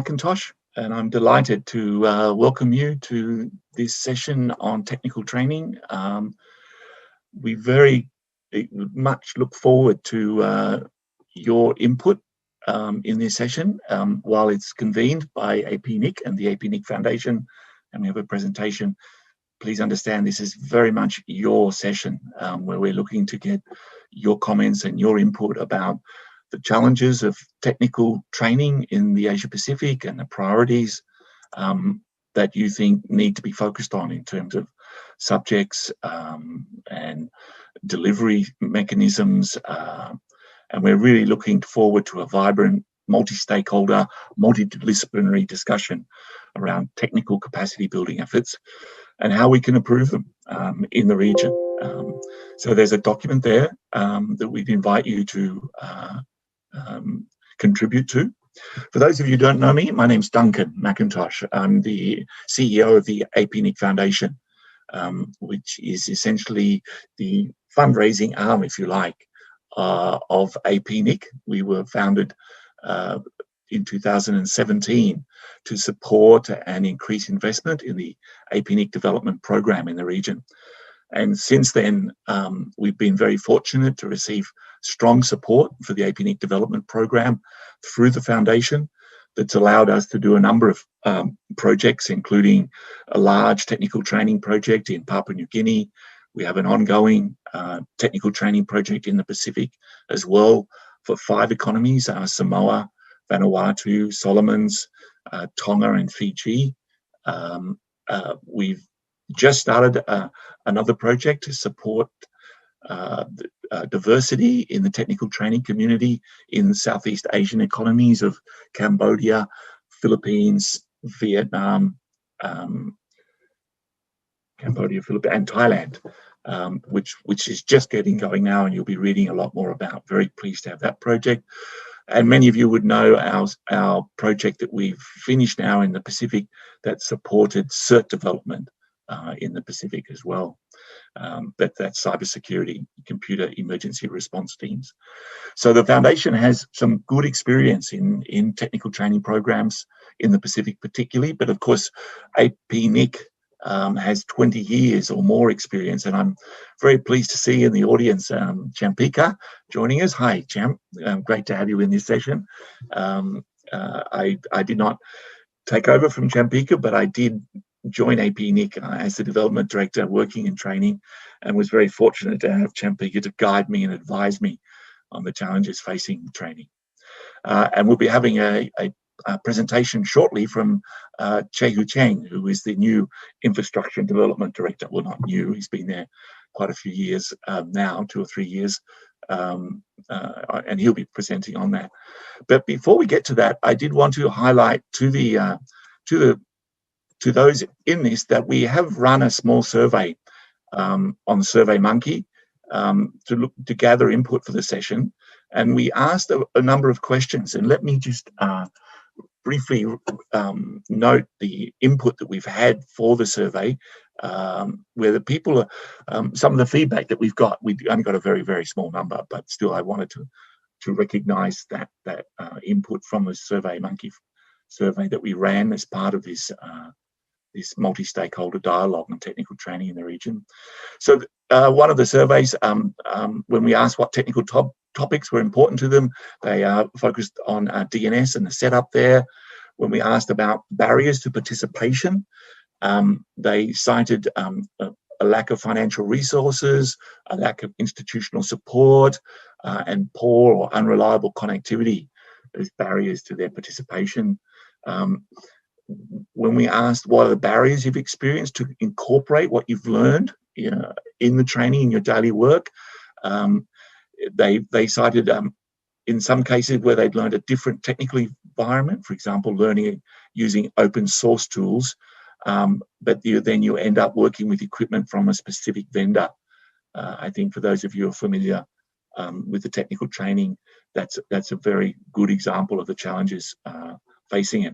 Macintosh, and I'm delighted to welcome you to this session on technical training. We very much look forward to your input in this session while it's convened by APNIC and the APNIC Foundation, and we have a presentation. Please understand this is very much your session where we're looking to get your comments and your input about the challenges of technical training in the Asia Pacific and the priorities that you think need to be focused on in terms of subjects and delivery mechanisms. And we're really looking forward to a vibrant, multi-stakeholder, multidisciplinary discussion around technical capacity building efforts and how we can improve them in the region. So there's a document there that we'd invite you to contribute to. For those of you who don't know me, my name's Duncan Macintosh. I'm the CEO of the APNIC Foundation, which is essentially the fundraising arm, if you like, of APNIC. We were founded in 2017 to support and increase investment in the APNIC development program in the region. And since then, we've been very fortunate to receive strong support for the APNIC development program through the foundation. That's allowed us to do a number of projects, including a large technical training project in Papua New Guinea. We have an ongoing technical training project in the Pacific as well for 5 economies, Samoa, Vanuatu, Solomons, Tonga and Fiji. We've just started another project to support diversity in the technical training community in Southeast Asian economies of Cambodia, Philippines, Vietnam, and Thailand, which is just getting going now, and you'll be reading a lot more about. Very pleased to have that project. And many of you would know our project that we've finished now in the Pacific that supported CERT development in the Pacific as well. But that's cybersecurity, computer emergency response teams. So the foundation has some good experience in technical training programs in the Pacific particularly, but of course APNIC has 20 years or more experience, and I'm very pleased to see in the audience Champika joining us. Hi, Champ. Great to have you in this session. I did not take over from Champika, but I did join APNIC as the development director working in training, and was very fortunate to have Champika to guide me and advise me on the challenges facing training. And we'll be having a presentation shortly from Cheng, who is the new infrastructure and development director. Well, not new, he's been there quite a few years now, 2 or 3 years, and he'll be presenting on that. But before we get to that, I did want to highlight to those in this that we have run a small survey on SurveyMonkey to gather input for the session, and we asked a number of questions. And let me just briefly note the input that we've had for the survey, where the people are, some of the feedback that we've got. We've only got a very, very small number, but still I wanted to recognize that input from the SurveyMonkey survey that we ran as part of this multi-stakeholder dialogue on technical training in the region. So one of the surveys, when we asked what technical topics were important to them, they focused on DNS and the setup there. When we asked about barriers to participation, they cited a lack of financial resources, a lack of institutional support, and poor or unreliable connectivity as barriers to their participation. When we asked what are the barriers you've experienced to incorporate what you've learned in the training in your daily work, they cited in some cases where they'd learned a different technical environment, for example, learning using open source tools, but then you end up working with equipment from a specific vendor. I think for those of you who are familiar with the technical training, that's a very good example of the challenges facing it.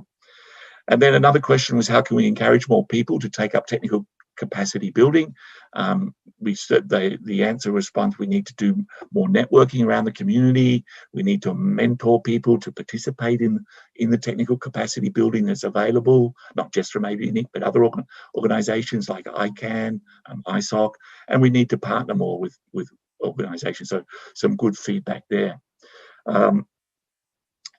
And then another question was, how can we encourage more people to take up technical capacity building. We said the answer response, we need to do more networking around the community. We need to mentor people to participate in the technical capacity building that's available, not just from APNIC, but other organizations like ICANN, ISOC, and we need to partner more with organizations. So some good feedback there.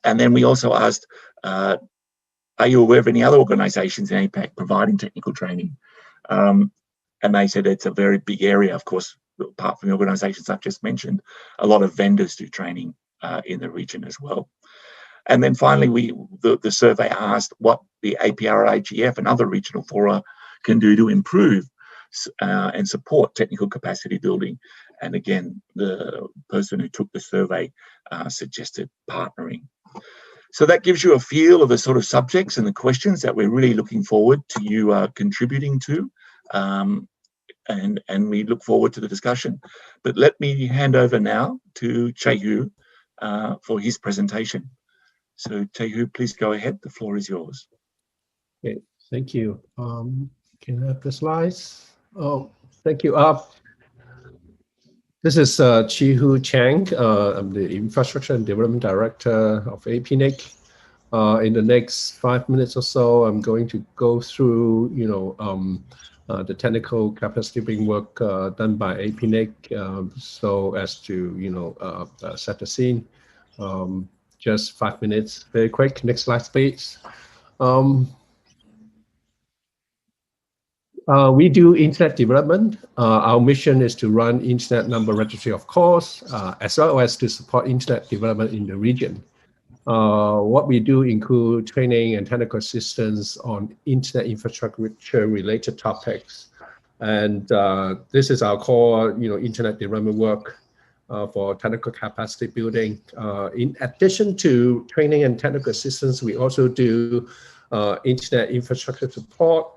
And then we also asked, are you aware of any other organizations in APAC providing technical training? And they said it's a very big area. Of course, apart from the organizations I've just mentioned, a lot of vendors do training in the region as well. And then finally, the survey asked what the APR, IGF and other regional fora can do to improve and support technical capacity building. And again, the person who took the survey suggested partnering. So that gives you a feel of the sort of subjects and the questions that we're really looking forward to you contributing to. And we look forward to the discussion. But let me hand over now to Chae-Hu for his presentation. So Chae-Hu, please go ahead. The floor is yours. Okay, thank you. Can I have the slides? Oh, thank you. This is Chi-Hu Cheng. I'm the Infrastructure and Development Director of APNIC. In the next 5 minutes or so, I'm going to go through, the technical capacity building work done by APNIC, so as to, set the scene. Just 5 minutes, very quick. Next slide, please. We do internet development. Our mission is to run internet number registry, of course, as well as to support internet development in the region. What we do include training and technical assistance on internet infrastructure related topics. And this is our core, internet development work for technical capacity building. In addition to training and technical assistance, we also do internet infrastructure support,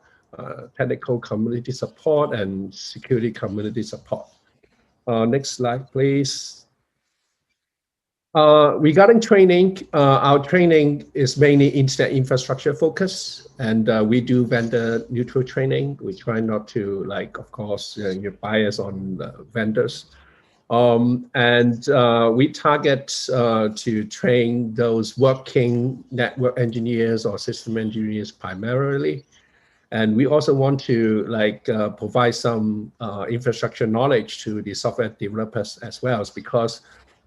technical community support, and security community support. Next slide, please. Regarding training, our training is mainly internet infrastructure focused, and we do vendor neutral training. We try not to, of course, bias on vendors. We target to train those working network engineers or system engineers primarily. And we also want to provide some infrastructure knowledge to the software developers as well, because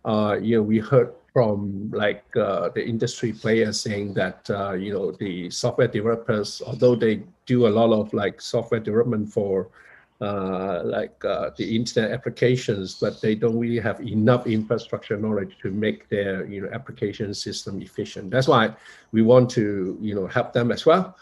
we heard from the industry players saying that the software developers, although they do a lot of software development for the internet applications, but they don't really have enough infrastructure knowledge to make their application system efficient. That's why we want to help them as well.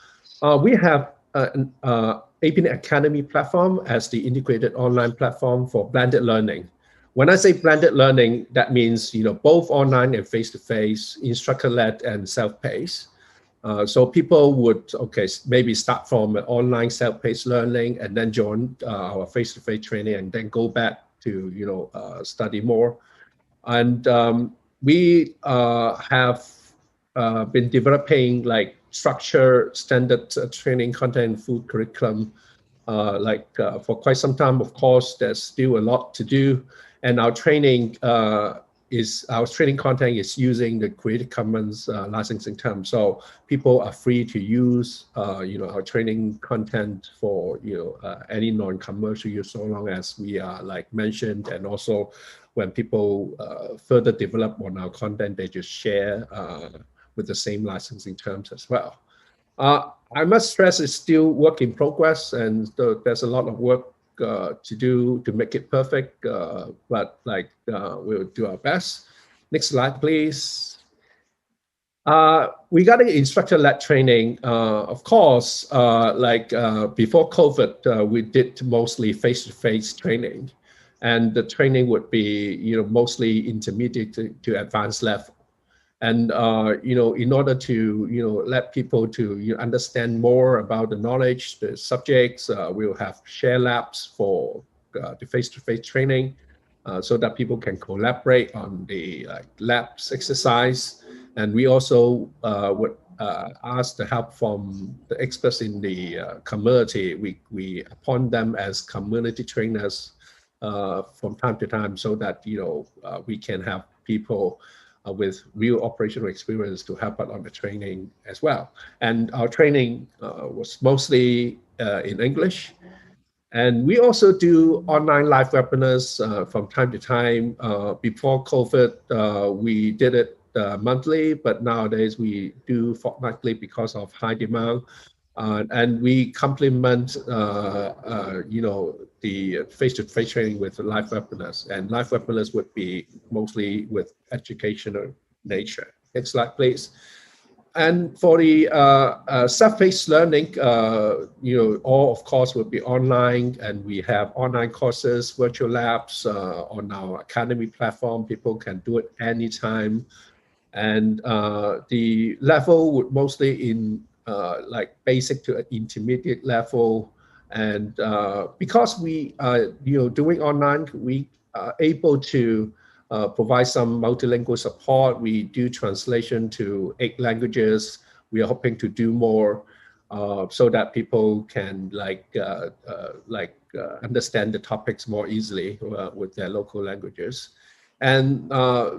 We have an APNIC Academy platform as the integrated online platform for blended learning. When I say blended learning, that means both online and face-to-face, instructor-led and self-paced. So people would maybe start from an online self-paced learning and then join our face-to-face training and then go back to study more. And we have been developing structured standard training content and full curriculum for quite some time. Of course, there's still a lot to do, and our training content is using the Creative Commons licensing term, so people are free to use our training content for any non-commercial use, so long as we are mentioned, and also when people further develop on our content, they just share with the same licensing terms as well. I must stress it's still work in progress, and there's a lot of work to do to make it perfect, but we'll do our best. Next slide, please. Regarding instructor-led training, of course, before COVID, we did mostly face-to-face training, and the training would be mostly intermediate to advanced level. And in order to let people to understand more about the knowledge, the subjects, we'll have share labs for the face-to-face training, so that people can collaborate on the labs exercise. And we also would ask the help from the experts in the community. We appoint them as community trainers from time to time, so that we can have people with real operational experience to help out on the training as well. And our training was mostly in English. And we also do online live webinars from time to time. Before COVID, we did it monthly, but nowadays we do fortnightly because of high demand. And we complement, the face-to-face training with live webinars. And live webinars would be mostly with educational nature. Next slide, please. And for the self-paced learning, all of course will be online, and we have online courses, virtual labs on our academy platform. People can do it anytime, and the level would mostly in like basic to intermediate level. And because we are doing online, we are able to provide some multilingual support. We do translation to 8 languages. We are hoping to do more so that people can understand the topics more easily with their local languages. And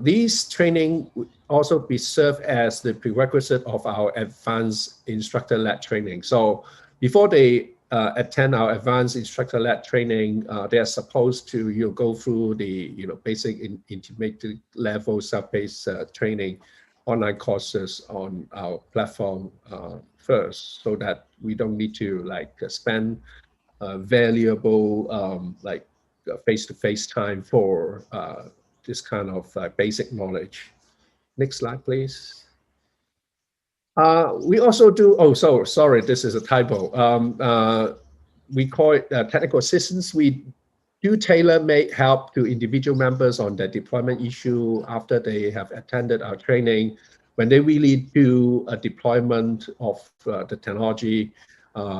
these training would also be served as the prerequisite of our advanced instructor-led training. So before they attend our advanced instructor-led training, they are supposed to go through the basic intermediate level self-paced training online courses on our platform first, so that we don't need to spend valuable face-to-face time for this kind of basic knowledge. Next slide, please. We also do, sorry, this is a typo. We call it technical assistance. We do tailor-made help to individual members on their deployment issue after they have attended our training. When they really do a deployment of the technology,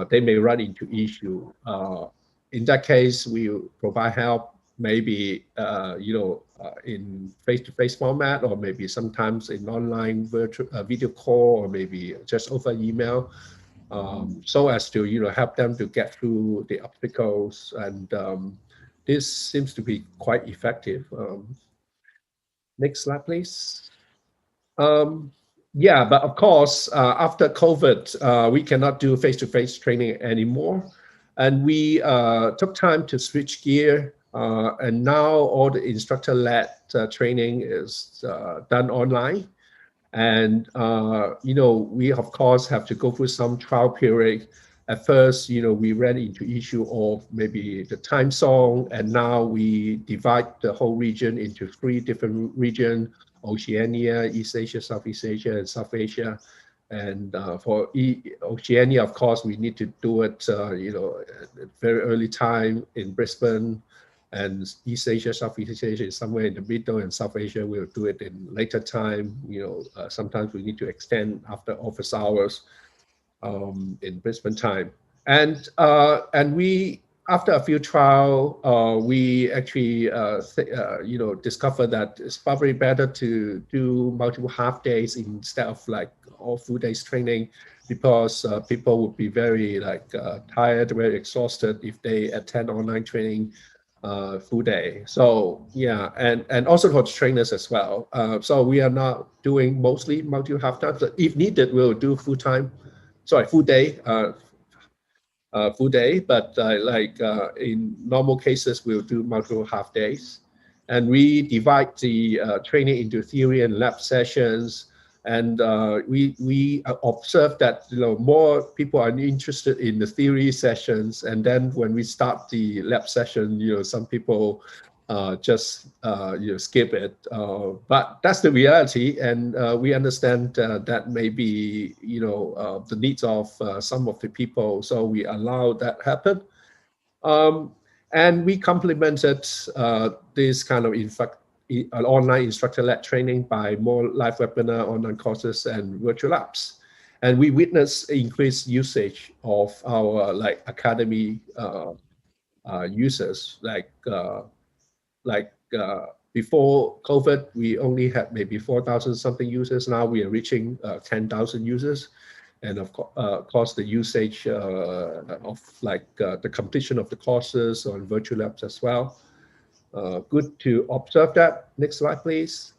they may run into issue. In that case, we provide help, maybe in face-to-face format, or maybe sometimes in online virtual video call, or maybe just over email, so as to help them to get through the obstacles. And this seems to be quite effective. Next slide, please. Yeah, but of course, after COVID, we cannot do face-to-face training anymore. And we took time to switch gear. And now all the instructor-led training is done online. And, we of course have to go through some trial period. At first, we ran into issue of maybe the time zone, and now we divide the whole region into 3 different regions: Oceania, East Asia, Southeast Asia, and South Asia. And for Oceania, of course, we need to do it, at very early time in Brisbane. And East Asia, Southeast Asia is somewhere in the middle, and South Asia we'll do it in later time. Sometimes we need to extend after office hours in Brisbane time. And we, after a few trial, we actually discovered that it's probably better to do multiple half days instead of all full days training, because people would be very tired, very exhausted if they attend online training full day. So yeah, and also for the trainers as well. So we are now doing mostly multiple half times. If needed, we'll do full day. Full day, but in normal cases, we'll do multiple half days. And we divide the training into theory and lab sessions. And we observe that more people are interested in the theory sessions, and then when we start the lab session, some people just skip it. But that's the reality, and we understand that may be the needs of some of the people, so we allow that happen. And we complemented this kind of an online instructor-led training by more live webinar, online courses, and virtual labs. And we witnessed increased usage of our academy users, Before COVID, we only had maybe 4,000 something users. Now we are reaching 10,000 users. And of course, the usage of the completion of the courses on virtual labs as well. Good to observe that. Next slide, please.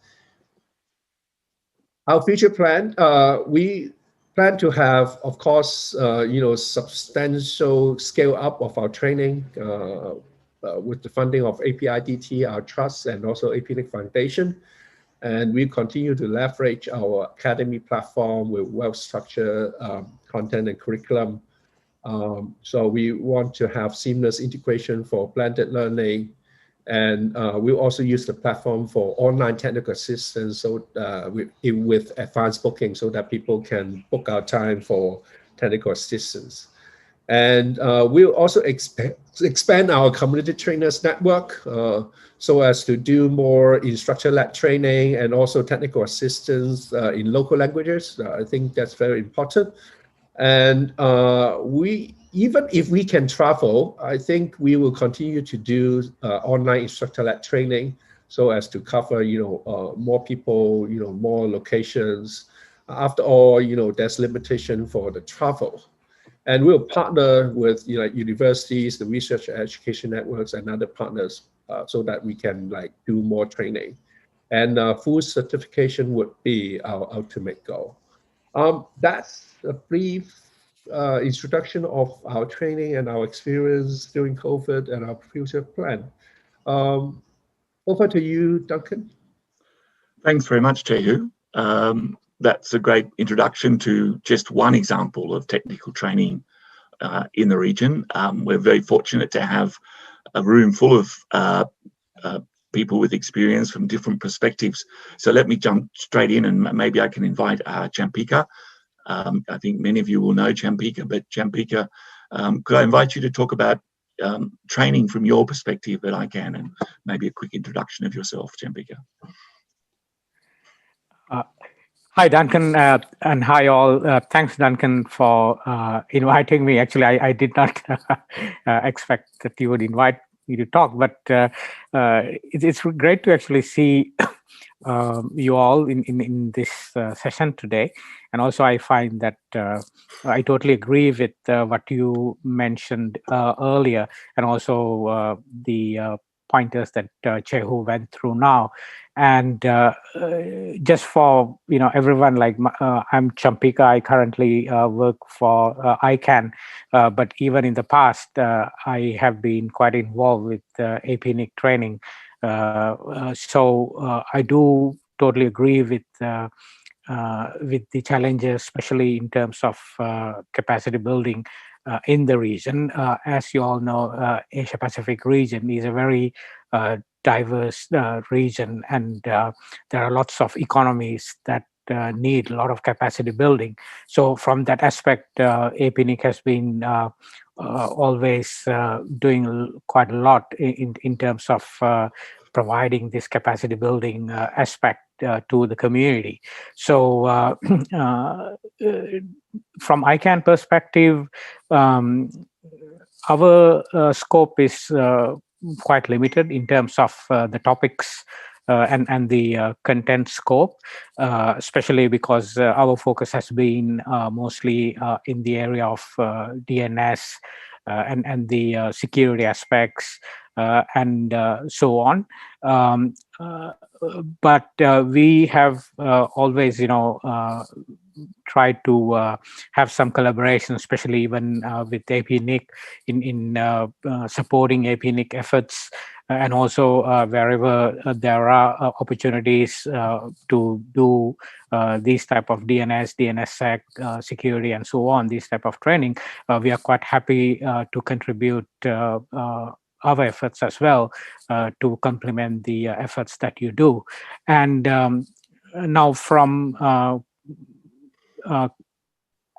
Our future plan, we plan to have, of course, substantial scale up of our training with the funding of APIDT, our trust, and also APNIC Foundation. And we continue to leverage our academy platform with well-structured content and curriculum. So we want to have seamless integration for blended learning. And we'll also use the platform for online technical assistance so with advanced booking so that people can book our time for technical assistance. And we'll also expand our community trainers network so as to do more instructor-led training and also technical assistance in local languages. I think that's very important. And even if we can travel, I think we will continue to do online instructor-led training so as to cover, more people, more locations. After all, there's limitation for the travel. And we'll partner with universities, the research and education networks, and other partners so that we can do more training. And full certification would be our ultimate goal. That's a brief introduction of our training and our experience during COVID and our future plan. Over to you, Duncan. Thanks very much, Tehu. That's a great introduction to just one example of technical training in the region. We're very fortunate to have a room full of people with experience from different perspectives. So let me jump straight in, and maybe I can invite Champika. I think many of you will know Champika, but Champika, could I invite you to talk about training from your perspective at ICANN, and maybe a quick introduction of yourself, Champika. Hi, Duncan, and hi all. Thanks, Duncan, for inviting me. Actually, I did not expect that you would invite me to talk, but it's great to actually see you all in this session today. And also, I find that I totally agree with what you mentioned earlier, and also the pointers that Chehu went through now. And just for everyone, I'm Champika. I currently work for ICANN, but even in the past, I have been quite involved with APNIC training. So I do totally agree with the challenges, especially in terms of capacity building in the region. As you all know, Asia Pacific region is a very diverse region, and there are lots of economies that need a lot of capacity building. So from that aspect, APNIC has been always doing quite a lot in terms of providing this capacity building aspect to the community. So from ICANN perspective, our scope is quite limited in terms of the topics and the content scope, especially because our focus has been mostly in the area of DNS and the security aspects and so on. But we have always, try to have some collaboration, especially even with APNIC in supporting APNIC efforts, and also wherever there are opportunities to do these type of DNS, DNSSEC, security, and so on, these type of training, we are quite happy to contribute our efforts as well to complement the efforts that you do. And now from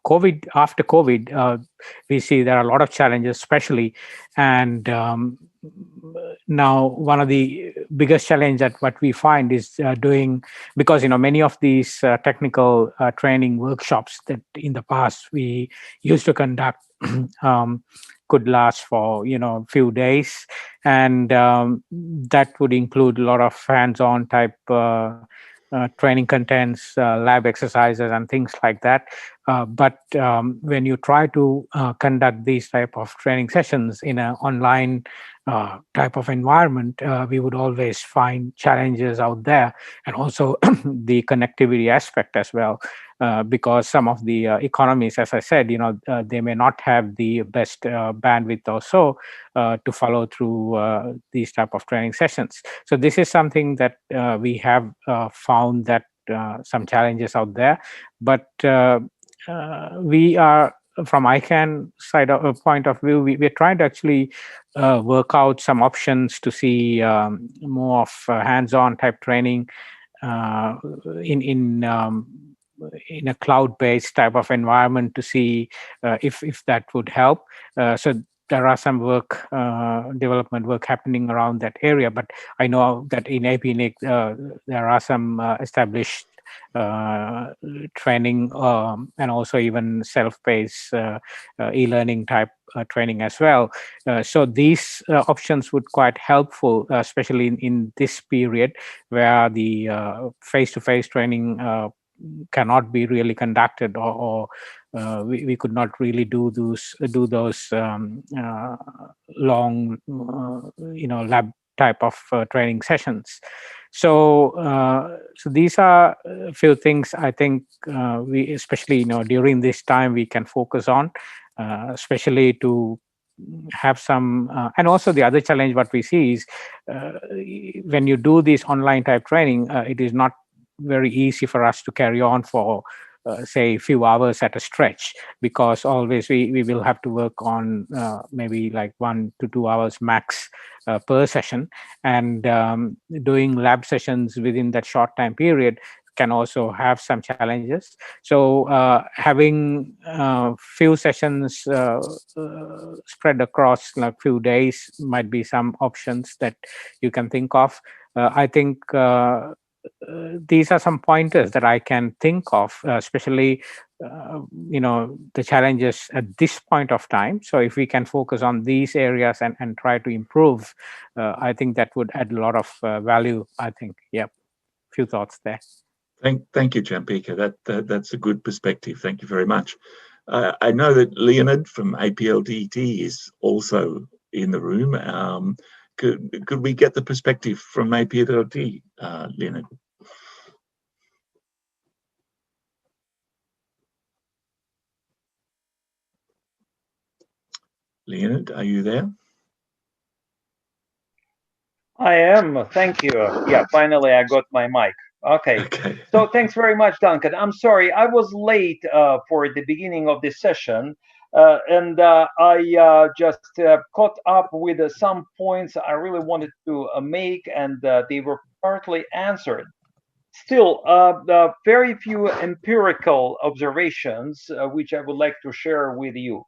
COVID, after COVID, we see there are a lot of challenges, especially, and now one of the biggest challenge that what we find is doing, because many of these technical training workshops that in the past we used to conduct could last for a few days, and that would include a lot of hands-on type training contents, lab exercises, and things like that. But when you try to conduct these type of training sessions in an online type of environment, we would always find challenges out there, and also the connectivity aspect as well, because some of the economies, as I said, they may not have the best bandwidth or so to follow through these type of training sessions. So this is something that we have found that some challenges out there, but we are, from ICANN side of a point of view, we're trying to actually work out some options to see more of hands-on type training in a cloud-based type of environment to see if that would help. So there are some development work happening around that area, but I know that in APNIC there are some established training and also even self-paced e-learning type training as well. So these options would quite helpful, especially in this period where the face-to-face training cannot be really conducted, or we could not really do those long lab type of training sessions. So these are a few things I think we, especially during this time, we can focus on, especially to have some and also the other challenge what we see is when you do this online type training, it is not very easy for us to carry on for say a few hours at a stretch, because always we will have to work on maybe like 1 to 2 hours max per session, and doing lab sessions within that short time period can also have some challenges. So having few sessions spread across like few days might be some options that you can think of. I think these are some pointers that I can think of, especially the challenges at this point of time. So if we can focus on these areas and try to improve, I think that would add a lot of value, I think. Yeah, few thoughts there. Thank you, Champika. That's a good perspective. Thank you very much. I know that Leonard from APLDT is also in the room. Could we get the perspective from APLDT, Leonard? Leonard, are you there? I am. Thank you. Yeah, finally I got my mic. Okay. So thanks very much, Duncan. I'm sorry, I was late for the beginning of this session, and I just caught up with some points I really wanted to make, and they were partly answered. Still, very few empirical observations which I would like to share with you.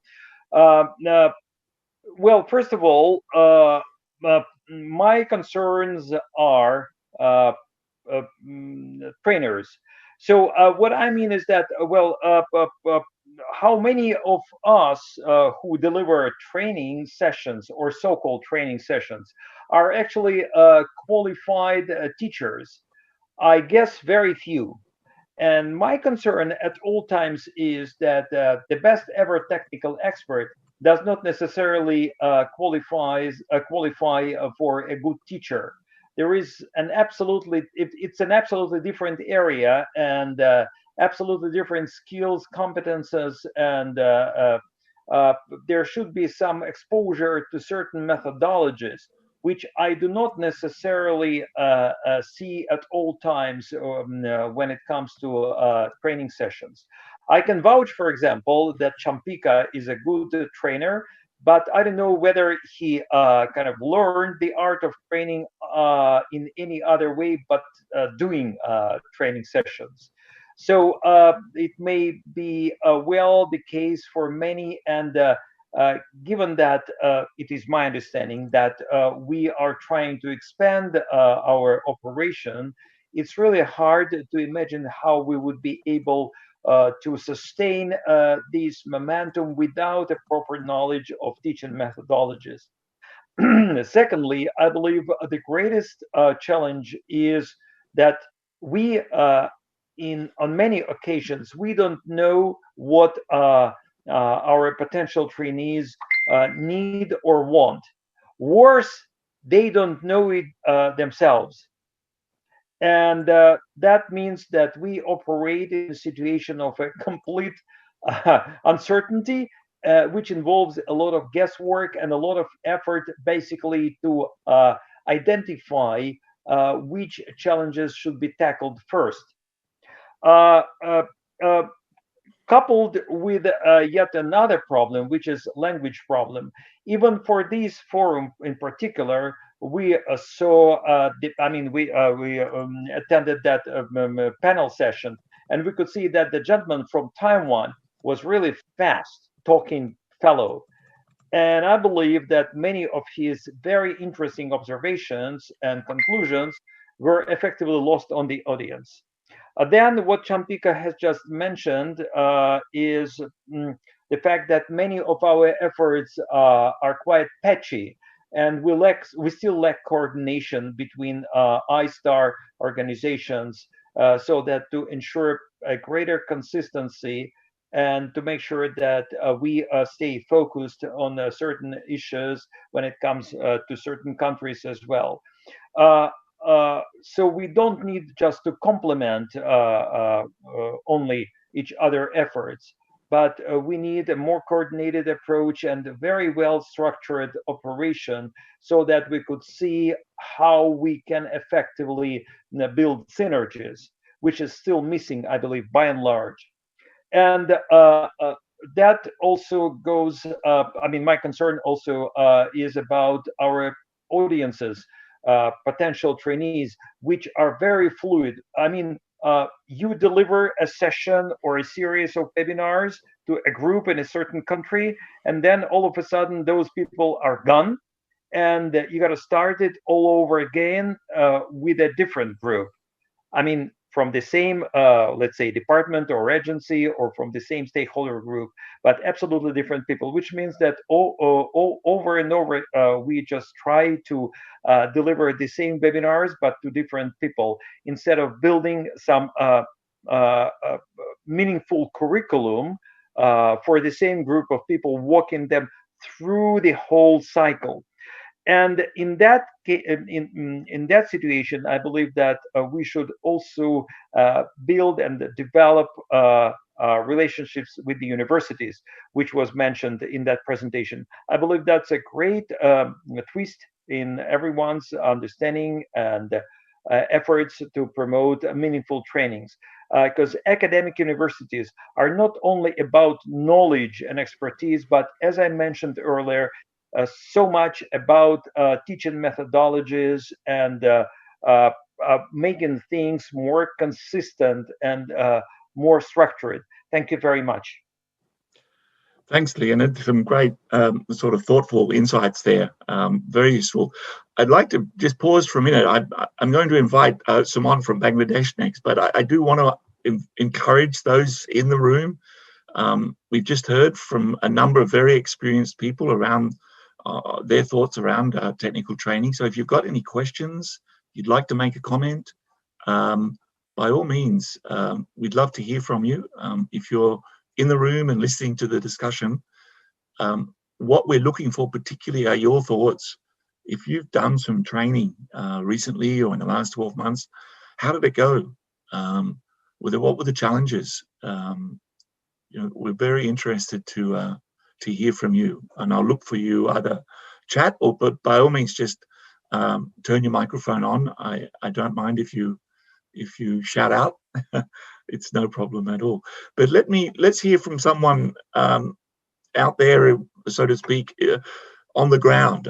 Well, first of all, my concerns are trainers. So what I mean is that, how many of us who deliver training sessions or so-called training sessions are actually qualified teachers? I guess very few. And my concern at all times is that the best ever technical expert does not necessarily qualify for a good teacher. There is an it's an absolutely different area, and absolutely different skills, competences, and there should be some exposure to certain methodologies, which I do not necessarily see at all times when it comes to training sessions. I can vouch, for example, that Champika is a good trainer, but I don't know whether he kind of learned the art of training in any other way but doing training sessions. So it may be well the case for many, and given that it is my understanding that we are trying to expand our operation, it's really hard to imagine how we would be able to sustain this momentum without a proper knowledge of teaching methodologies. Secondly, I believe the greatest challenge is that we, on many occasions, we don't know what our potential trainees need or want. Worse, they don't know it themselves. And that means that we operate in a situation of a complete uncertainty, which involves a lot of guesswork and a lot of effort basically to identify which challenges should be tackled first. Uh, uh, uh, Coupled with yet another problem, which is language problem. Even for this forum in particular, we saw. We attended that panel session, and we could see that the gentleman from Taiwan was really fast talking fellow. And I believe that many of his very interesting observations and conclusions were effectively lost on the audience. Then what Champika has just mentioned is the fact that many of our efforts are quite patchy, and we still lack coordination between ISTAR organizations, so that to ensure a greater consistency and to make sure that we stay focused on certain issues when it comes to certain countries as well. Uh, so we don't need just to complement only each other efforts, but we need a more coordinated approach and a very well structured operation so that we could see how we can effectively build synergies, which is still missing, I believe, by and large. And that also goes, my concern also is about our audiences, potential trainees, which are very fluid. You deliver a session or a series of webinars to a group in a certain country, and then all of a sudden those people are gone, and you got to start it all over again with a different group. From the same, let's say, department or agency, or from the same stakeholder group, but absolutely different people, which means that over and over, we just try to deliver the same webinars, but to different people, instead of building some meaningful curriculum for the same group of people, walking them through the whole cycle. And in that situation, I believe that we should also build and develop relationships with the universities, which was mentioned in that presentation. I believe that's a great twist in everyone's understanding and efforts to promote meaningful trainings, because academic universities are not only about knowledge and expertise, but as I mentioned earlier, so much about teaching methodologies and making things more consistent and more structured. Thank you very much. Thanks, Leonard. Some great sort of thoughtful insights there. Very useful. I'd like to just pause for a minute. I'm going to invite Simon from Bangladesh next, but I do want to encourage those in the room. We've just heard from a number of very experienced people around their thoughts around technical training. So if you've got any questions, you'd like to make a comment, by all means, we'd love to hear from you. If you're in the room and listening to the discussion, what we're looking for particularly are your thoughts. If you've done some training recently or in the last 12 months, how did it go? What were the challenges? We're very interested to hear from you, and I'll look for you either chat but by all means just turn your microphone on. I don't mind if you shout out. It's no problem at all. But let's hear from someone out there, so to speak, on the ground.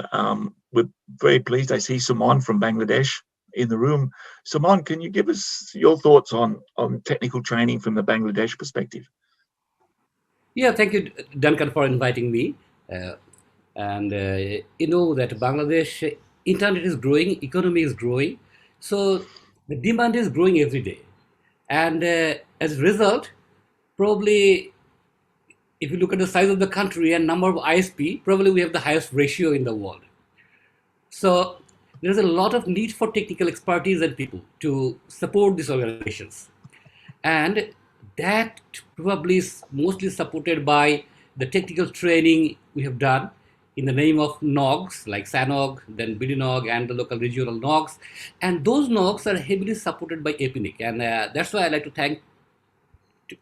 We're very pleased. I see Simon from Bangladesh in the room. Simon, can you give us your thoughts on technical training from the Bangladesh perspective? Yeah, thank you, Duncan, for inviting me. You know that Bangladesh, internet is growing, economy is growing, so the demand is growing every day. And as a result, probably if you look at the size of the country and number of ISP, probably we have the highest ratio in the world. So there's a lot of need for technical expertise and people to support these organizations. And that probably is mostly supported by the technical training we have done in the name of NOGs, like SANOG, then BDNOG, and the local regional NOGs. And those NOGs are heavily supported by APNIC. And that's why I like to thank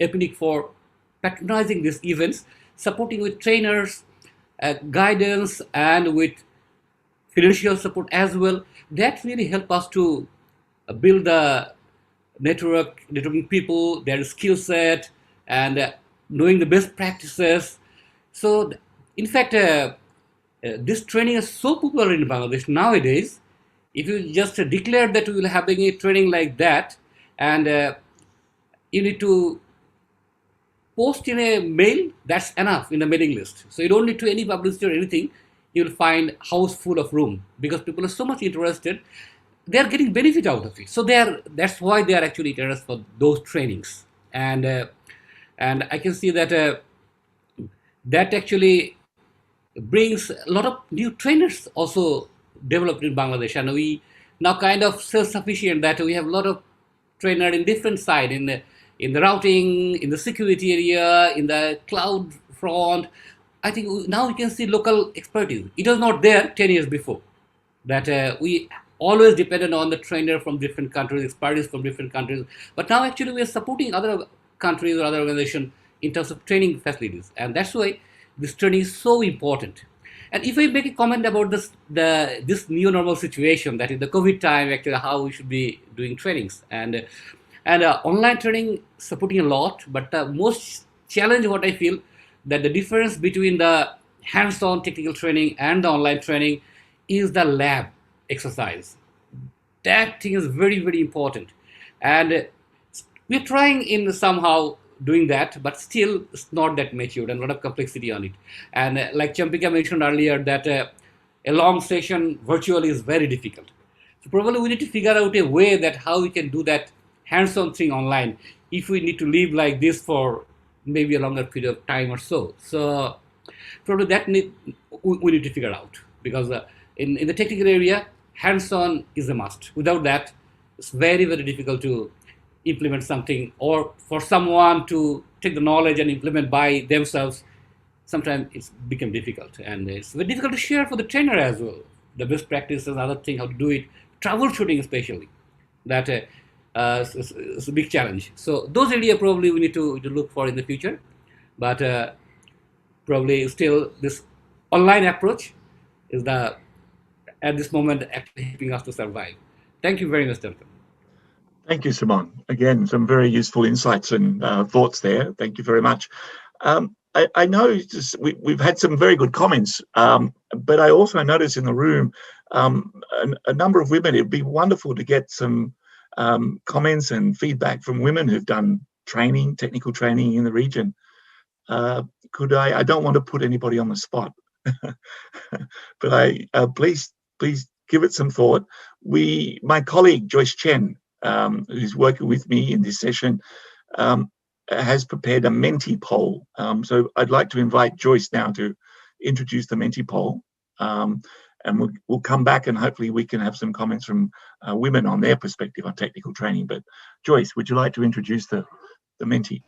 APNIC for patronizing these events, supporting with trainers, guidance, and with financial support as well. That really help us to build the networking people, their skill set, and knowing the best practices. So, in fact, this training is so popular in Bangladesh nowadays. If you just declare that we will have a training like that, and you need to post in a mail, that's enough in the mailing list. So you don't need to any publicity or anything. You'll find house full of room because people are so much interested. They are getting benefit out of it. So that's why they are actually interested for those trainings. And I can see that that actually brings a lot of new trainers also developed in Bangladesh. And we now kind of self-sufficient that we have a lot of trainer in different side in the routing, in the security area, in the cloud front. I think now we can see local expertise. It was not there 10 years before. That we always depended on the trainer from different countries, expertise from different countries. But now actually we are supporting other countries or other organizations in terms of training facilities. And that's why this training is so important. And if I make a comment about this new normal situation, that in the COVID time, actually how we should be doing trainings. And online training supporting a lot, but the most challenge what I feel that the difference between the hands-on technical training and the online training is the lab exercise. That thing is very, very important. And we're trying in somehow doing that, but still it's not that matured and a lot of complexity on it. And like Champika mentioned earlier, that a long session virtually is very difficult. So probably we need to figure out a way that how we can do that hands-on thing online if we need to live like this for maybe a longer period of time or so. So probably that we need to figure out, because in the technical area, hands-on is a must. Without that, it's very, very difficult to implement something, or for someone to take the knowledge and implement by themselves. Sometimes it's become difficult, and it's very difficult to share for the trainer as well. The best practices, other thing, how to do it, troubleshooting especially. That it's a big challenge. So those areas probably we need to look for in the future, but probably still this online approach is the at this moment actually helping us to survive. Thank you very much, Duncan. Thank you, Simon. Again, some very useful insights and thoughts there. Thank you very much. I know we've had some very good comments, but I also noticed in the room a number of women. It'd be wonderful to get some comments and feedback from women who've done training, technical training in the region. Could I don't want to put anybody on the spot, but please give it some thought. My colleague, Joyce Chen, who's working with me in this session, has prepared a Menti poll. So I'd like to invite Joyce now to introduce the Menti poll. And we'll come back and hopefully we can have some comments from women on their perspective on technical training. But Joyce, would you like to introduce the Menti?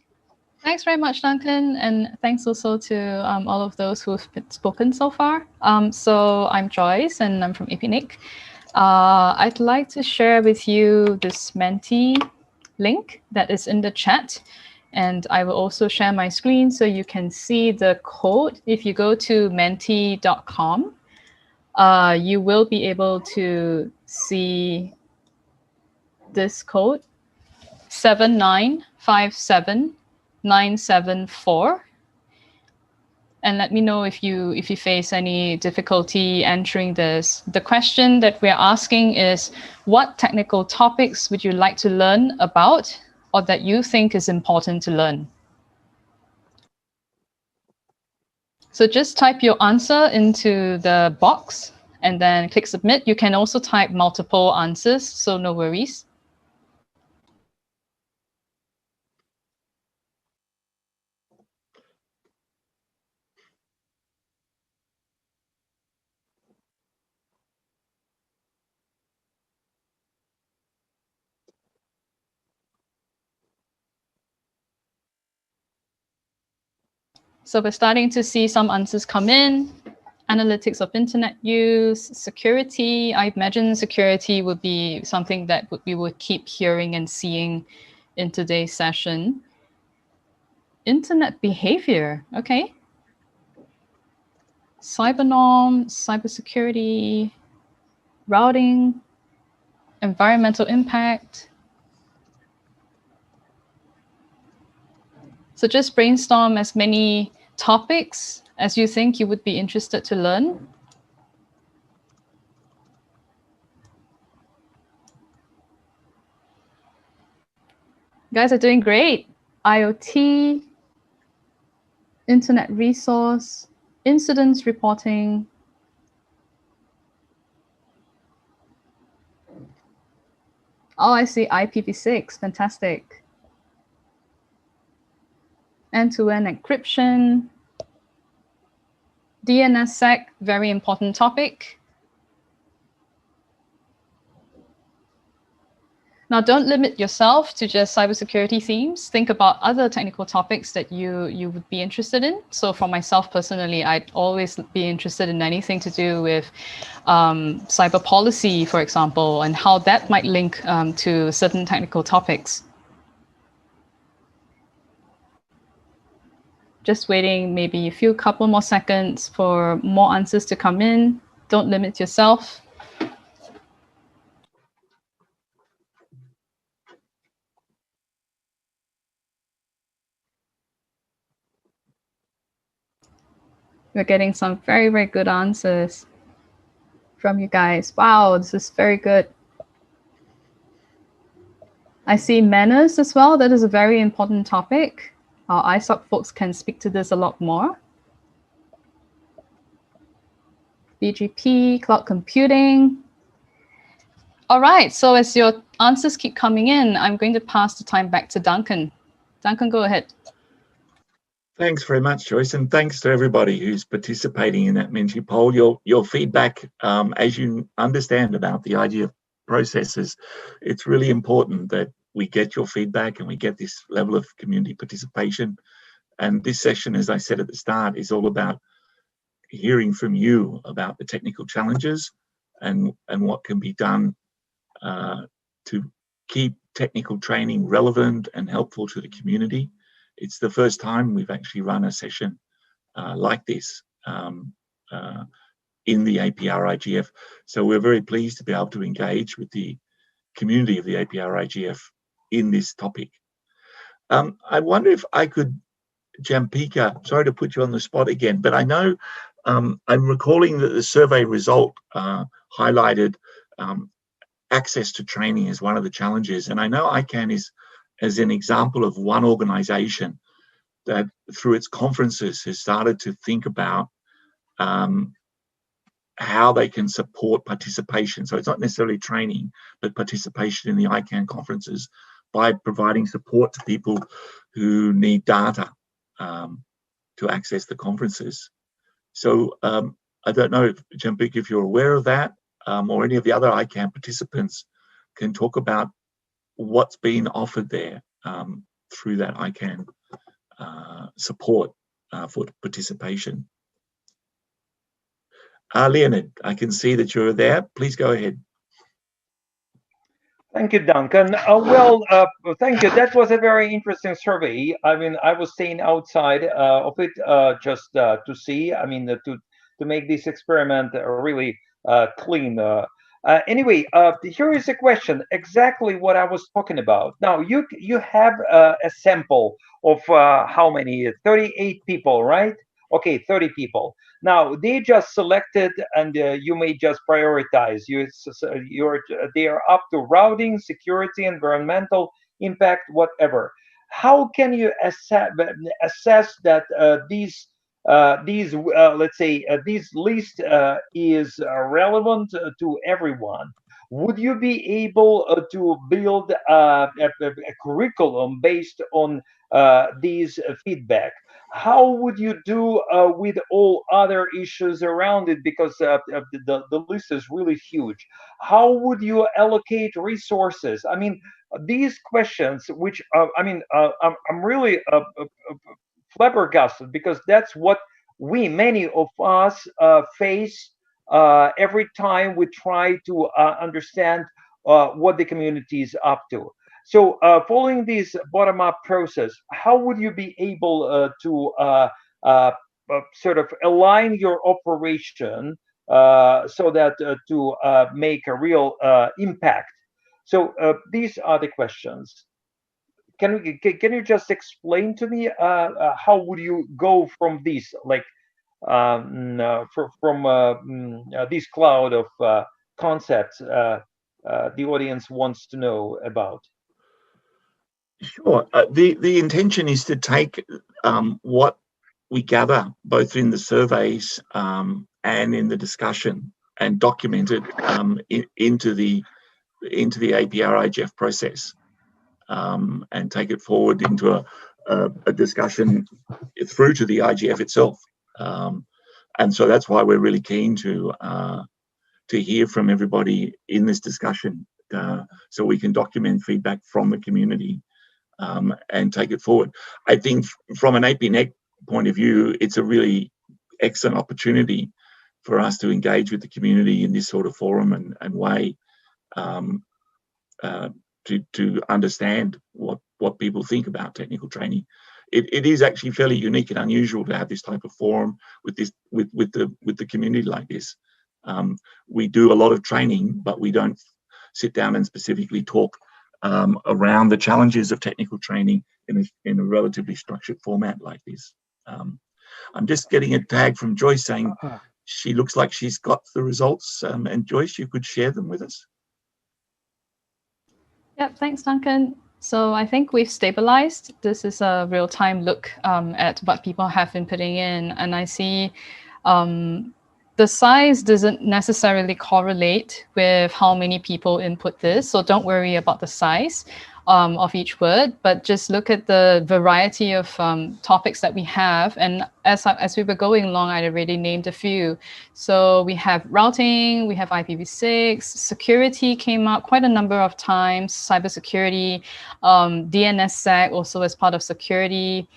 Thanks very much, Duncan, and thanks also to all of those who've spoken so far. So I'm Joyce, and I'm from APNIC. I'd like to share with you this Menti link that is in the chat, and I will also share my screen so you can see the code. If you go to menti.com, you will be able to see this code, 7957974, and let me know if you face any difficulty entering this. The question that we're asking is, what technical topics would you like to learn about, or that you think is important to learn? So just type your answer into the box and then click submit. You can also type multiple answers, so no worries. So we're starting to see some answers come in. Analytics of internet use, security. I imagine security would be something that we would keep hearing and seeing in today's session. Internet behavior, okay. Cyber norms, cybersecurity, routing, environmental impact. So just brainstorm as many topics as you think you would be interested to learn. You guys are doing great. IoT, internet resource, incidents reporting. Oh, I see IPv6, fantastic. End-to-end encryption. DNSSEC, very important topic. Now, don't limit yourself to just cybersecurity themes. Think about other technical topics that you would be interested in. So for myself personally, I'd always be interested in anything to do with cyber policy, for example, and how that might link to certain technical topics. Just waiting maybe a couple more seconds for more answers to come in. Don't limit yourself. We're getting some very, very good answers from you guys. Wow, this is very good. I see manners as well. That is a very important topic. Our ISOC folks can speak to this a lot more. BGP, cloud computing. All right, so as your answers keep coming in, I'm going to pass the time back to Duncan. Duncan, go ahead. Thanks very much, Joyce, and thanks to everybody who's participating in that Menti poll. Your feedback, as you understand about the idea of processes, it's really important that we get your feedback and we get this level of community participation. And this session, as I said at the start, is all about hearing from you about the technical challenges and what can be done to keep technical training relevant and helpful to the community. It's the first time we've actually run a session like this in the APR-IGF. So we're very pleased to be able to engage with the community of the APR-IGF in this topic. I wonder if I could, Jampika, sorry to put you on the spot again, but I know I'm recalling that the survey result highlighted access to training as one of the challenges. And I know ICANN is as an example of one organization that through its conferences has started to think about how they can support participation. So it's not necessarily training, but participation in the ICANN conferences by providing support to people who need data to access the conferences. So I don't know, Jampik, if you're aware of that or any of the other ICANN participants can talk about what's being offered there through that ICANN support for participation. Leonard, I can see that you're there. Please go ahead. Thank you, Duncan. Thank you. That was a very interesting survey. I mean, I was staying outside of it just to see. I mean, to make this experiment really clean. Anyway, here is a question. Exactly what I was talking about. Now, you have a sample of how many? 38 people, right? Okay, 30 people. Now they just selected, and you may just prioritize. They are up to routing, security, environmental impact, whatever. How can you assess that let's say this list is relevant to everyone? Would you be able to build a curriculum based on these feedback? How would you do with all other issues around it? Because the list is really huge. How would you allocate resources? I mean, these questions, which I'm really flabbergasted, because that's what many of us face every time we try to understand what the community is up to. So, following this bottom-up process, how would you be able to sort of align your operation so that to make a real impact? So, these are the questions. Can you just explain to me how would you go from this, like from this cloud of concepts the audience wants to know about? Sure. The intention is to take what we gather both in the surveys and in the discussion and document it into the APR-IGF process, and take it forward into a discussion through to the IGF itself. And so that's why we're really keen to hear from everybody in this discussion, so we can document feedback from the community and take it forward. I think from an APNIC point of view, it's a really excellent opportunity for us to engage with the community in this sort of forum and way, to understand what people think about technical training. It is actually fairly unique and unusual to have this type of forum with the community like this. We do a lot of training, but we don't sit down and specifically talk around the challenges of technical training in a relatively structured format like this. I'm just getting a tag from Joyce saying she looks like she's got the results. And Joyce, you could share them with us. Yep, thanks, Duncan. So I think we've stabilized. This is a real-time look at what people have been putting in. And I see the size doesn't necessarily correlate with how many people input this. So don't worry about the size of each word, but just look at the variety of topics that we have. And as we were going along, I already named a few. So we have routing, we have IPv6, security came up quite a number of times, cybersecurity, DNSSEC also as part of security.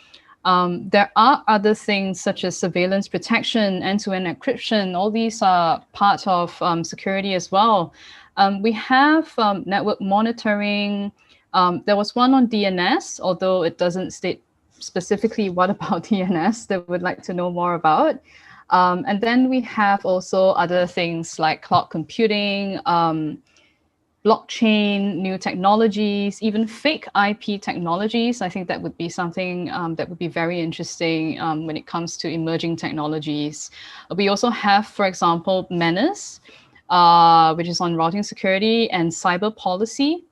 There are other things such as surveillance protection, end-to-end encryption. All these are part of security as well. We have network monitoring. There was one on DNS, although it doesn't state specifically what about DNS they would like to know more about. And then we have also other things like cloud computing, blockchain, new technologies, even fake IP technologies. I think that would be something that would be very interesting when it comes to emerging technologies. We also have, for example, Menace, which is on routing security and cyber policy.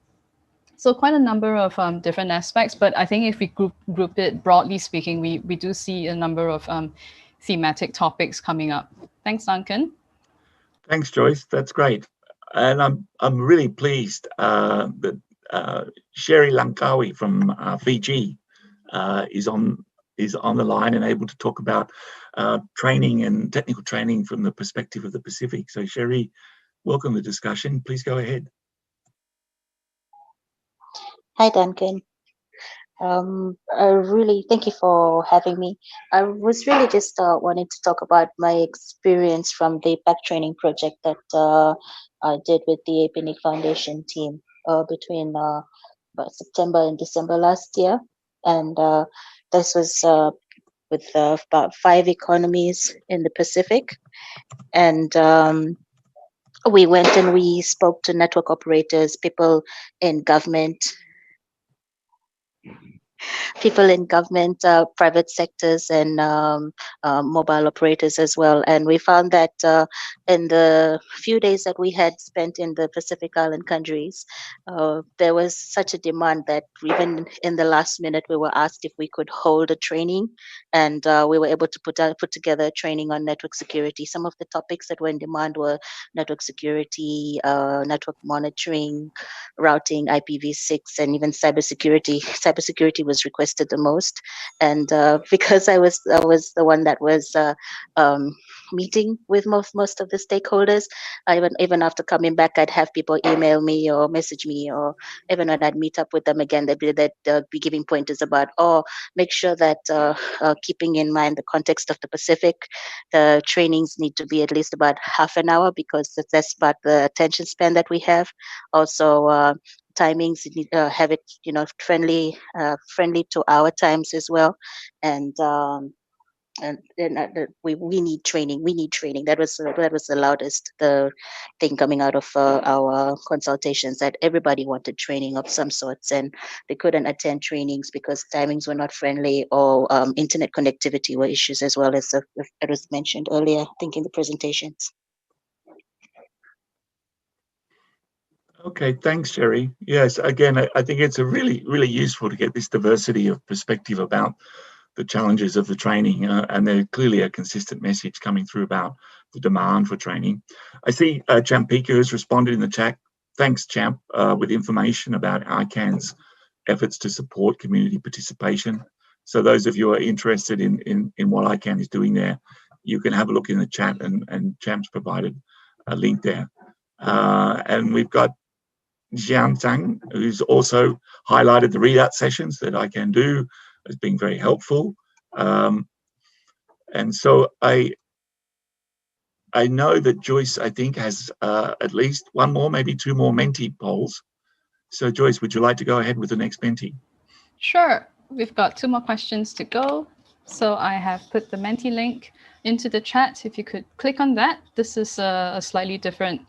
So quite a number of different aspects, but I think if we group it broadly speaking, we do see a number of thematic topics coming up. Thanks, Duncan. Thanks, Joyce. That's great. And I'm really pleased that Sherry Langkawi from Fiji is on the line and able to talk about training and technical training from the perspective of the Pacific. So Sherry, welcome to the discussion. Please go ahead. Hi, Duncan. I really thank you for having me. I was really just wanting to talk about my experience from the back training project that I did with the APNIC Foundation team between about September and December last year. And this was with about 5 economies in the Pacific. And we went and we spoke to network operators, people in government, private sectors, and mobile operators as well. And we found that in the few days that we had spent in the Pacific Island countries, there was such a demand that even in the last minute, we were asked if we could hold a training, and we were able to put together a training on network security. Some of the topics that were in demand were network security, network monitoring, routing, IPv6, and even cybersecurity. Cybersecurity was was requested the most. And because I was the one that was meeting with most of the stakeholders, even after coming back, I'd have people email me or message me, or even when I'd meet up with them again, they'd be giving pointers about, make sure that keeping in mind the context of the Pacific, the trainings need to be at least about half an hour, because that's about the attention span that we have. Also, timings, have it, friendly to our times as well. And we need training. We need training. That was the loudest thing coming out of our consultations, that everybody wanted training of some sorts, and they couldn't attend trainings because timings were not friendly, or internet connectivity were issues, as well as it was mentioned earlier, I think, in the presentations. Okay, thanks, Sherry. Yes, again, I think it's a really useful to get this diversity of perspective about the challenges of the training, and there's clearly a consistent message coming through about the demand for training. I see Champika has responded in the chat. Thanks, Champ, with information about ICANN's efforts to support community participation. So those of you who are interested in what ICANN is doing there, you can have a look in the chat, and Champ's provided a link there. And we've got Jian Zhang, who's also highlighted the readout sessions that ICANN do as being very helpful. And so I know that Joyce, I think, has at least one more, maybe two more Menti polls. So Joyce, would you like to go ahead with the next Menti? Sure. We've got 2 more questions to go. So I have put the Menti link into the chat. If you could click on that, this is a slightly different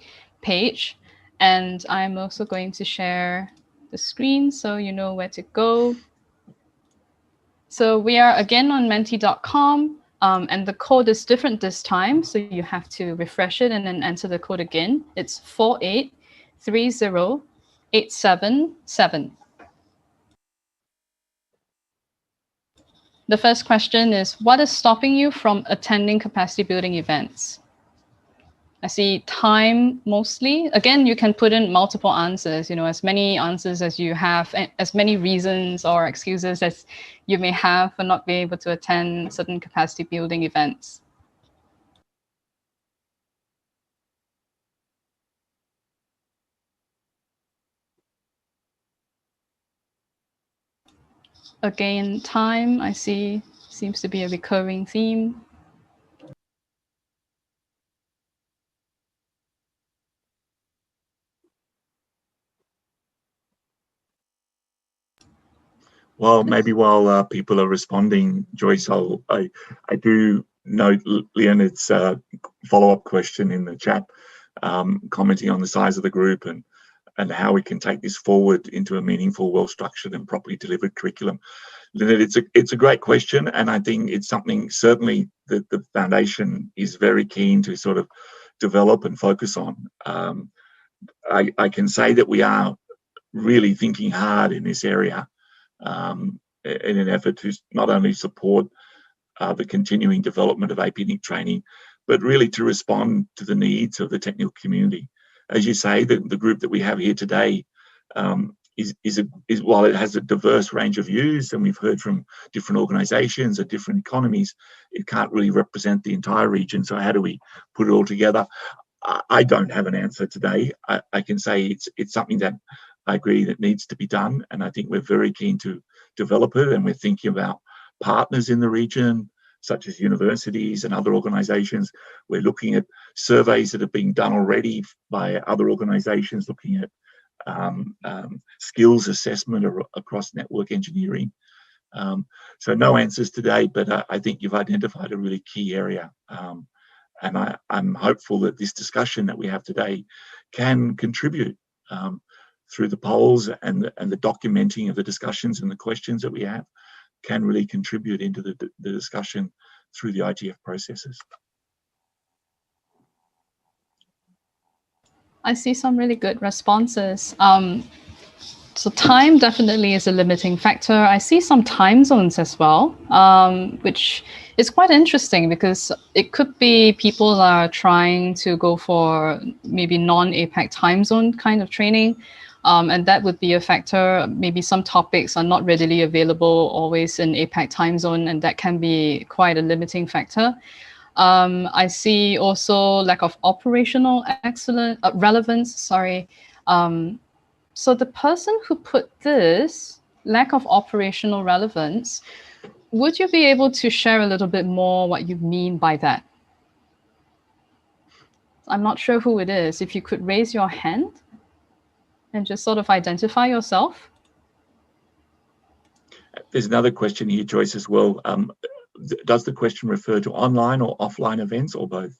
page. And I'm also going to share the screen so you know where to go. So we are again on menti.com, and the code is different this time. So you have to refresh it and then enter the code again. It's 4830877. The first question is, what is stopping you from attending capacity building events? I see time mostly. Again, you can put in multiple answers, as many answers as you have, as many reasons or excuses as you may have for not being able to attend certain capacity building events. Again, time, I see, seems to be a recurring theme. Well, maybe while people are responding, Joyce, I do note Leonard's follow-up question in the chat, commenting on the size of the group and how we can take this forward into a meaningful, well-structured and properly delivered curriculum. Leonard, it's a great question, and I think it's something certainly that the Foundation is very keen to sort of develop and focus on. I can say that we are really thinking hard in this area, in an effort to not only support the continuing development of APNIC training, but really to respond to the needs of the technical community. As you say, the group that we have here today is while it has a diverse range of views, and we've heard from different organizations of different economies, it can't really represent the entire region. So how do we put it all together? I don't have an answer today. I can say it's something that I agree that needs to be done, and I think we're very keen to develop it, and we're thinking about partners in the region, such as universities and other organizations. We're looking at surveys that have been done already by other organizations, looking at skills assessment across network engineering. So no answers today, but I think you've identified a really key area. And I'm hopeful that this discussion that we have today can contribute through the polls and the documenting of the discussions and the questions that we have, can really contribute into the discussion through the ITF processes. I see some really good responses. So time definitely is a limiting factor. I see some time zones as well, which is quite interesting because it could be people are trying to go for maybe non-APAC time zone kind of training. And that would be a factor. Maybe some topics are not readily available always in APAC time zone, and that can be quite a limiting factor. I see also lack of operational relevance, sorry. So the person who put this, lack of operational relevance, would you be able to share a little bit more what you mean by that? I'm not sure who it is. If you could raise your hand and just sort of identify yourself. There's another question here, Joyce, as well. Does the question refer to online or offline events or both?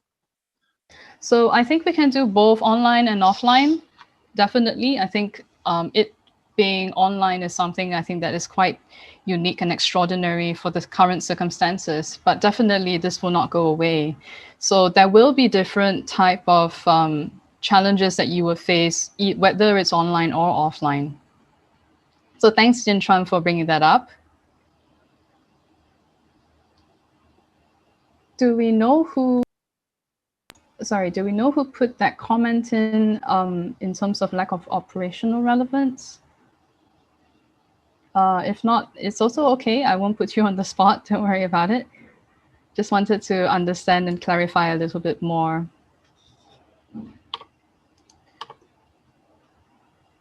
So I think we can do both online and offline. Definitely. I think it being online is something I think that is quite unique and extraordinary for the current circumstances, but definitely this will not go away. So there will be different type of challenges that you will face, whether it's online or offline. So thanks, Jin Chuan, for bringing that up. Do we know who put that comment in terms of lack of operational relevance? If not, it's also okay. I won't put you on the spot. Don't worry about it. Just wanted to understand and clarify a little bit more.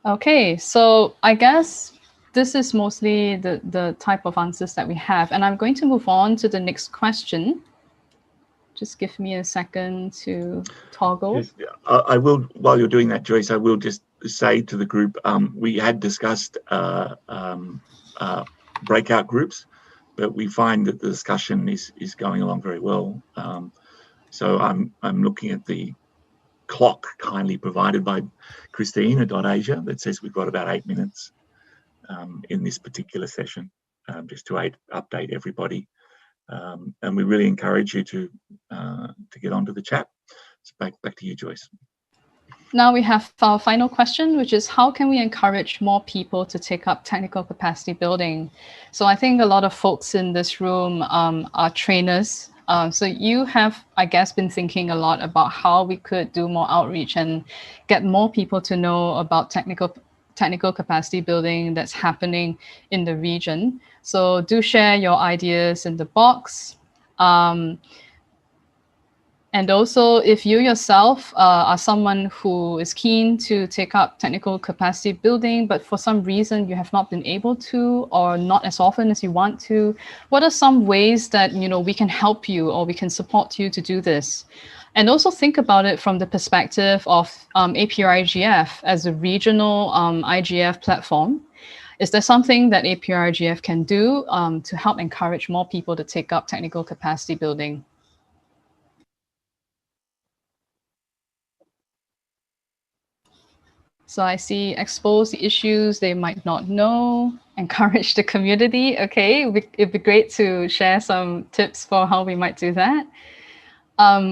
Okay, so I guess this is mostly the type of answers that we have. And I'm going to move on to the next question. Just give me a second to toggle. Yes, I will, while you're doing that, Joyce, I will just say to the group, we had discussed breakout groups, but we find that the discussion is going along very well. So I'm looking at the clock kindly provided by Christine at .asia that says we've got about 8 minutes in this particular session, just to update everybody. And we really encourage you to get onto the chat. So back to you, Joyce. Now we have our final question, which is how can we encourage more people to take up technical capacity building? So I think a lot of folks in this room are trainers. So you have, I guess, been thinking a lot about how we could do more outreach and get more people to know about technical capacity building that's happening in the region. So do share your ideas in the box. And also, if you yourself are someone who is keen to take up technical capacity building, but for some reason you have not been able to, or not as often as you want to, what are some ways that we can help you or we can support you to do this? And also think about it from the perspective of APRIGF as a regional IGF platform. Is there something that APRIGF can do to help encourage more people to take up technical capacity building? So I see expose the issues they might not know, encourage the community. Okay, it'd be great to share some tips for how we might do that.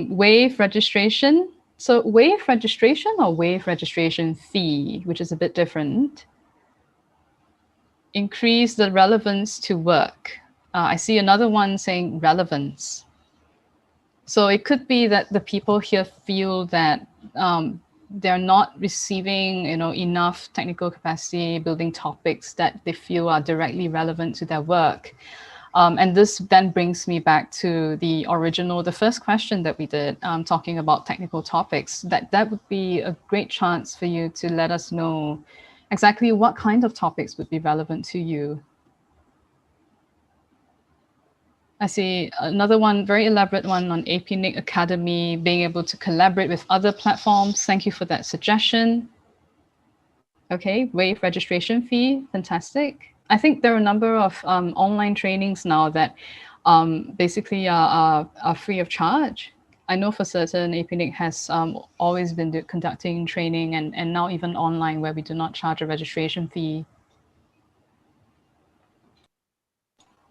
Waive registration. So waive registration or waive registration fee, which is a bit different. Increase the relevance to work. I see another one saying relevance. So it could be that the people here feel that they're not receiving enough technical capacity building topics that they feel are directly relevant to their work. And this then brings me back to the first question that we did, talking about technical topics. That would be a great chance for you to let us know exactly what kind of topics would be relevant to you. I see another one, very elaborate one on APNIC Academy, being able to collaborate with other platforms. Thank you for that suggestion. Okay, waive registration fee, fantastic. I think there are a number of online trainings now that basically are free of charge. I know for certain APNIC has always been conducting training and now even online where we do not charge a registration fee.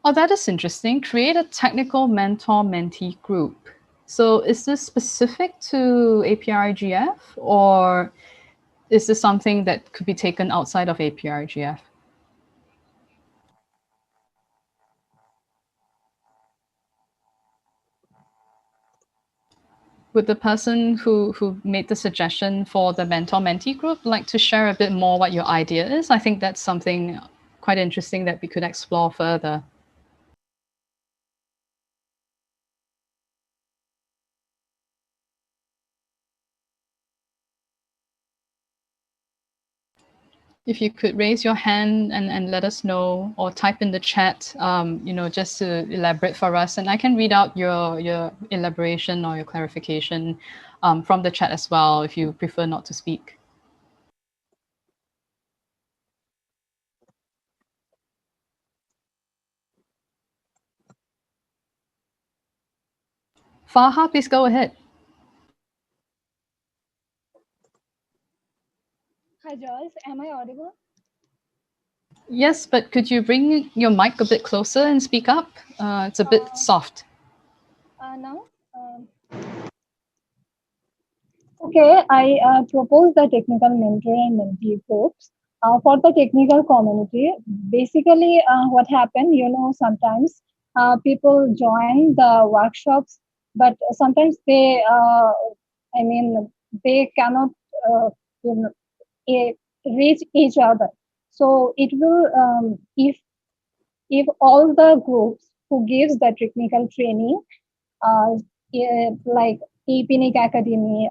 Oh, that is interesting. Create a technical mentor-mentee group. So is this specific to APRIGF or is this something that could be taken outside of APRIGF? would the person who made the suggestion for the mentor-mentee group like to share a bit more what your idea is? I think that's something quite interesting that we could explore further. If you could raise your hand and let us know, or type in the chat, you know, just to elaborate for us, and I can read out your elaboration or your clarification from the chat as well, if you prefer not to speak. Farha, please go ahead. Hi, Joyce. Am I audible? Yes, but could you bring your mic a bit closer and speak up? It's a bit soft. Now? Okay, I propose the technical mentor and mentee groups for the technical community. Basically, what happened, you know, sometimes people join the workshops, but sometimes they, I mean, they cannot, you know, reach each other. So it will, if all the groups who gives the technical training, like APNIC Academy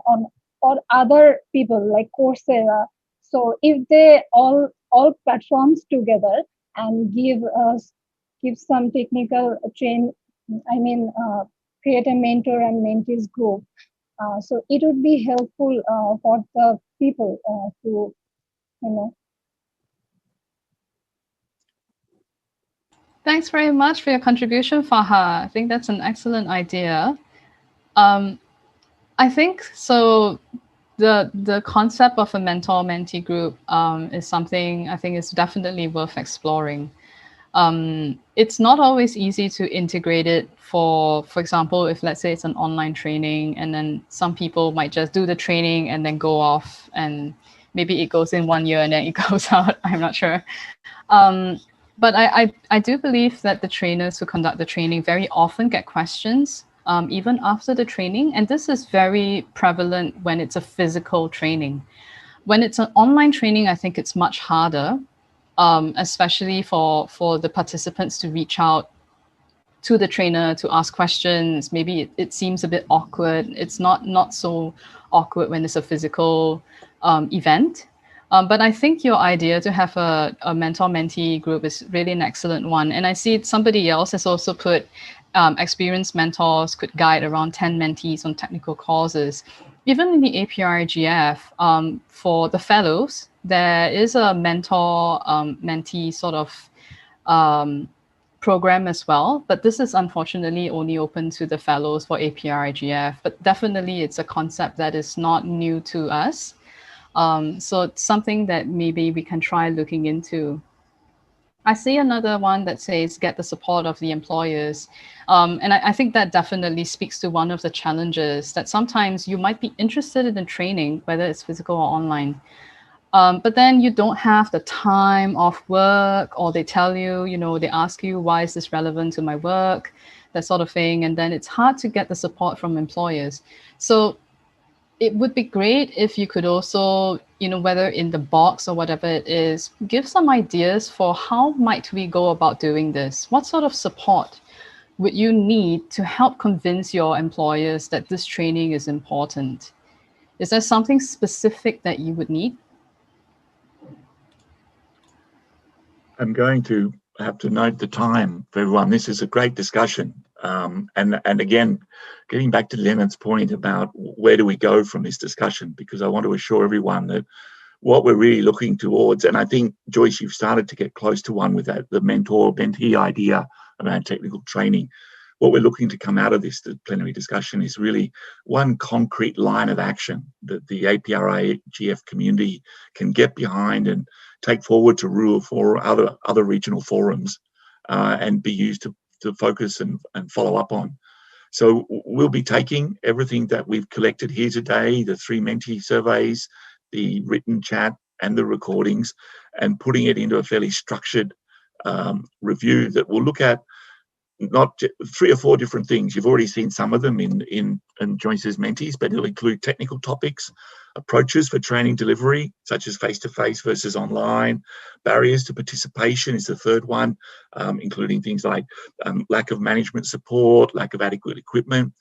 or other people like Coursera, so if they all platforms together and give some technical create a mentor and mentees group, so it would be helpful for the people to, you know. Thanks very much for your contribution, Farha. I think that's an excellent idea. I think so. The concept of a mentor-mentee group is something I think is definitely worth exploring. It's not always easy to integrate it for example, if let's say it's an online training, and then some people might just do the training and then go off, and maybe it goes in 1 year and then it goes out. I'm not sure. But I do believe that the trainers who conduct the training very often get questions even after the training. And this is very prevalent when it's a physical training. When it's an online training, I think it's much harder, especially for the participants to reach out to the trainer to ask questions. Maybe it seems a bit awkward. It's not so awkward when it's a physical event. But I think your idea to have a mentor-mentee group is really an excellent one. And I see somebody else has also put experienced mentors could guide around 10 mentees on technical causes. Even in the APRGF, for the fellows, there is a mentor-mentee sort of program as well, but this is unfortunately only open to the fellows for APRGF, but definitely it's a concept that is not new to us. So it's something that maybe we can try looking into. I see another one that says get the support of the employers. And I think that definitely speaks to one of the challenges that sometimes you might be interested in the training, whether it's physical or online. But then you don't have the time off work, or they tell you, you know, they ask you, why is this relevant to my work? That sort of thing. And then it's hard to get the support from employers. So it would be great if you could also, you know, whether in the box or whatever it is, give some ideas for how might we go about doing this? What sort of support would you need to help convince your employers that this training is important? Is there something specific that you would need? I'm going to have to note the time for everyone. This is a great discussion. And again, getting back to Leonard's point about where do we go from this discussion, because I want to assure everyone that what we're really looking towards, and I think, Joyce, you've started to get close to one with that, the mentor-mentee idea around technical training. What we're looking to come out of this plenary discussion is really one concrete line of action that the APRGF community can get behind and take forward to rule for other regional forums and be used to focus and follow up on. So we'll be taking everything that we've collected here today, the 3 mentee surveys, the written chat and the recordings, and putting it into a fairly structured review that will look at 3 or 4 different things. You've already seen some of them in Joyce's mentees, but it'll include technical topics, approaches for training delivery, such as face-to-face versus online, barriers to participation is the third one, including things like lack of management support, lack of adequate equipment,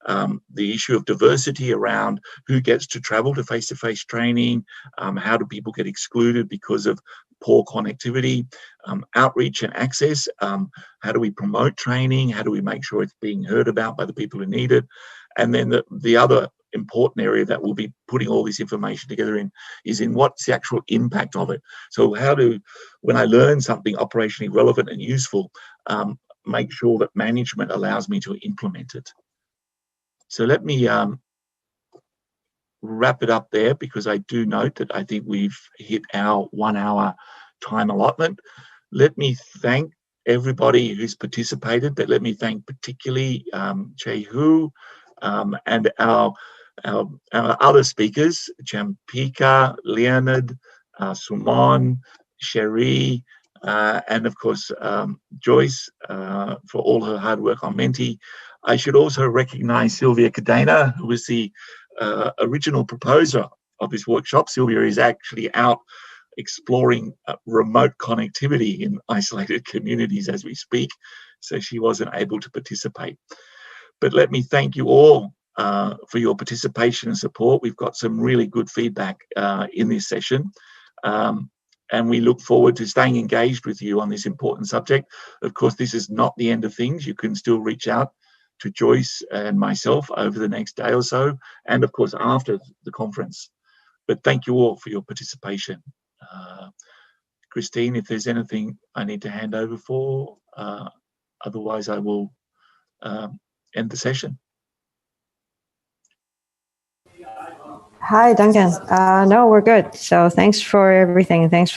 the issue of diversity around who gets to travel to face-to-face training, how do people get excluded because of poor connectivity, outreach and access, how do we promote training, how do we make sure it's being heard about by the people who need it, and then the other important area that we'll be putting all this information together in is in what's the actual impact of it. So how do, when I learn something operationally relevant and useful, make sure that management allows me to implement it. So let me wrap it up there, because I do note that I think we've hit our 1 hour time allotment. Let me thank everybody who's participated, but let me thank particularly Che-Hu and our other speakers, Champika, Leonard, Sumon, Cherie, and of course Joyce for all her hard work on Menti. I should also recognize Sylvia Cadena, who was the original proposer of this workshop. Sylvia is actually out exploring remote connectivity in isolated communities as we speak, so she wasn't able to participate. But let me thank you all for your participation and support. We've got some really good feedback in this session, and we look forward to staying engaged with you on this important subject. Of course, this is not the end of things. You can still reach out to Joyce and myself over the next day or so, and of course after the conference. But thank you all for your participation. Christine, if there's anything I need to hand over for, otherwise I will end the session. Hi, Duncan. No, we're good. So thanks for everything. Thanks